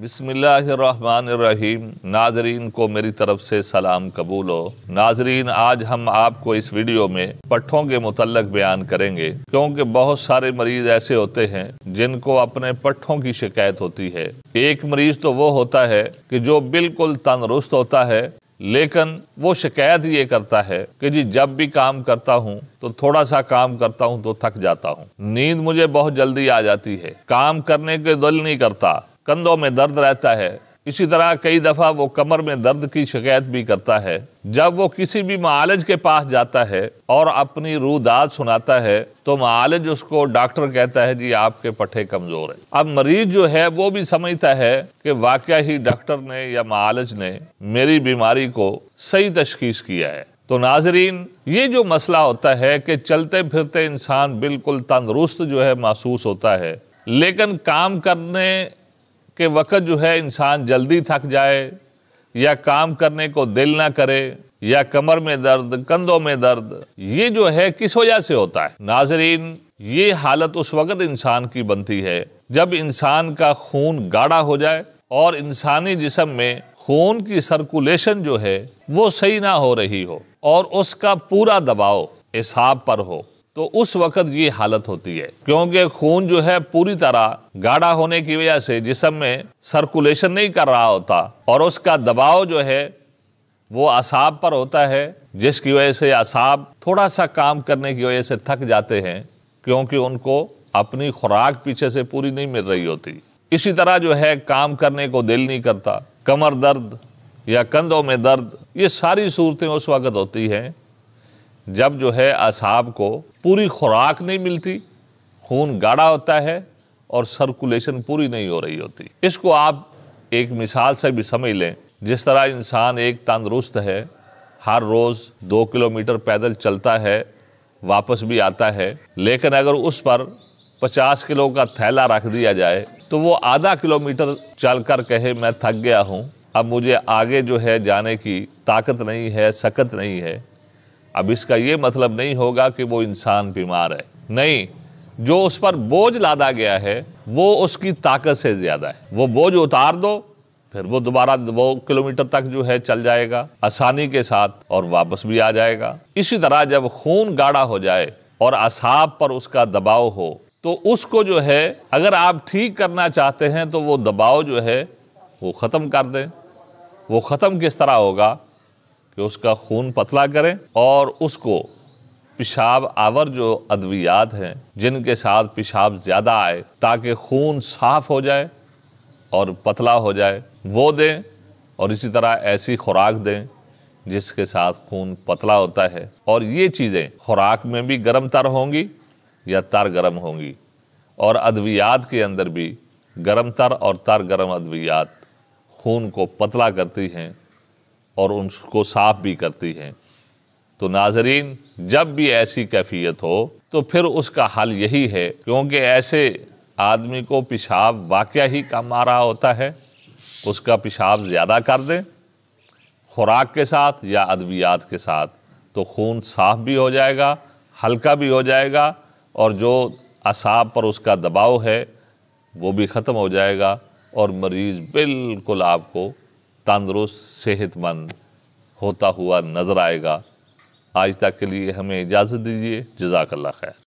बिस्मिल्लाहिर्रहमानिर्रहीम। नाजरीन को मेरी तरफ से सलाम कबूल हो। नाजरीन, आज हम आपको इस वीडियो में पट्ठों के मुतल्लक बयान करेंगे, क्योंकि बहुत सारे मरीज ऐसे होते हैं जिनको अपने पट्ठों की शिकायत होती है। एक मरीज तो वो होता है कि जो बिल्कुल तंदुरुस्त होता है, लेकिन वो शिकायत ये करता है कि जी जब भी काम करता हूँ तो थोड़ा सा काम करता हूँ तो थक जाता हूँ, नींद मुझे बहुत जल्दी आ जाती है, काम करने के दिल नहीं करता, कंधों में दर्द रहता है। इसी तरह कई दफ़ा वो कमर में दर्द की शिकायत भी करता है। जब वो किसी भी मुआलिज के पास जाता है और अपनी रूदाद सुनाता है तो मुआलिज उसको, डॉक्टर कहता है जी आपके पट्ठे कमज़ोर हैं। अब मरीज जो है वो भी समझता है कि वाकई ही डॉक्टर ने या मुआलिज ने मेरी बीमारी को सही तशखीस किया है। तो नाजरीन, ये जो मसला होता है कि चलते फिरते इंसान बिल्कुल तंदुरुस्त जो है महसूस होता है, लेकिन काम करने के वक्त जो है इंसान जल्दी थक जाए या काम करने को दिल ना करे या कमर में दर्द, कंधों में दर्द, ये जो है किस वजह से होता है? नाजरीन, ये हालत उस वक्त इंसान की बनती है जब इंसान का खून गाढ़ा हो जाए और इंसानी जिस्म में खून की सर्कुलेशन जो है वो सही ना हो रही हो और उसका पूरा दबाव एसाब पर हो, तो उस वक्त ये हालत होती है। क्योंकि खून जो है पूरी तरह गाढ़ा होने की वजह से जिस्म में सर्कुलेशन नहीं कर रहा होता और उसका दबाव जो है वो असाब पर होता है, जिसकी वजह से असाब थोड़ा सा काम करने की वजह से थक जाते हैं, क्योंकि उनको अपनी खुराक पीछे से पूरी नहीं मिल रही होती। इसी तरह जो है काम करने को दिल नहीं करता, कमर दर्द या कंधों में दर्द, ये सारी सूरतें उस वक्त होती हैं जब जो है असाब को पूरी खुराक नहीं मिलती, खून गाढ़ा होता है और सर्कुलेशन पूरी नहीं हो रही होती। इसको आप एक मिसाल से भी समझ लें। जिस तरह इंसान एक तंदुरुस्त है, हर रोज़ 2 किलोमीटर पैदल चलता है, वापस भी आता है, लेकिन अगर उस पर 50 किलो का थैला रख दिया जाए तो वो आधा किलोमीटर चलकर कहे मैं थक गया हूँ, अब मुझे आगे जो है जाने की ताकत नहीं है, सकत नहीं है। अब इसका ये मतलब नहीं होगा कि वो इंसान बीमार है, नहीं, जो उस पर बोझ लादा गया है वो उसकी ताकत से ज़्यादा है। वो बोझ उतार दो, फिर वो दोबारा 2 किलोमीटर तक जो है चल जाएगा आसानी के साथ और वापस भी आ जाएगा। इसी तरह जब खून गाढ़ा हो जाए और असाब पर उसका दबाव हो तो उसको जो है अगर आप ठीक करना चाहते हैं तो वो दबाव जो है वो ख़त्म कर दें। वो ख़त्म किस तरह होगा कि उसका खून पतला करें और उसको पेशाब आवर जो अद्वियात हैं जिनके साथ पेशाब ज़्यादा आए ताकि खून साफ़ हो जाए और पतला हो जाए, वो दें। और इसी तरह ऐसी खुराक दें जिसके साथ खून पतला होता है। और ये चीज़ें खुराक में भी गर्म तर होंगी या तर गर्म होंगी, और अद्वियात के अंदर भी गर्म तर और तर गर्म अद्वियात खून को पतला करती हैं और उसको साफ भी करती हैं। तो नाजरीन, जब भी ऐसी कैफियत हो तो फिर उसका हल यही है, क्योंकि ऐसे आदमी को पेशाब वाकया ही कम आ रहा होता है, उसका पेशाब ज़्यादा कर दें खुराक के साथ या अद्वियात के साथ, तो खून साफ भी हो जाएगा, हल्का भी हो जाएगा, और जो असाब पर उसका दबाव है वो भी ख़त्म हो जाएगा और मरीज़ बिल्कुल आपको तंदुरुस्त, सेहतमंद होता हुआ नज़र आएगा। आज तक के लिए हमें इजाज़त दीजिए। जज़ाकल्लाह खैर।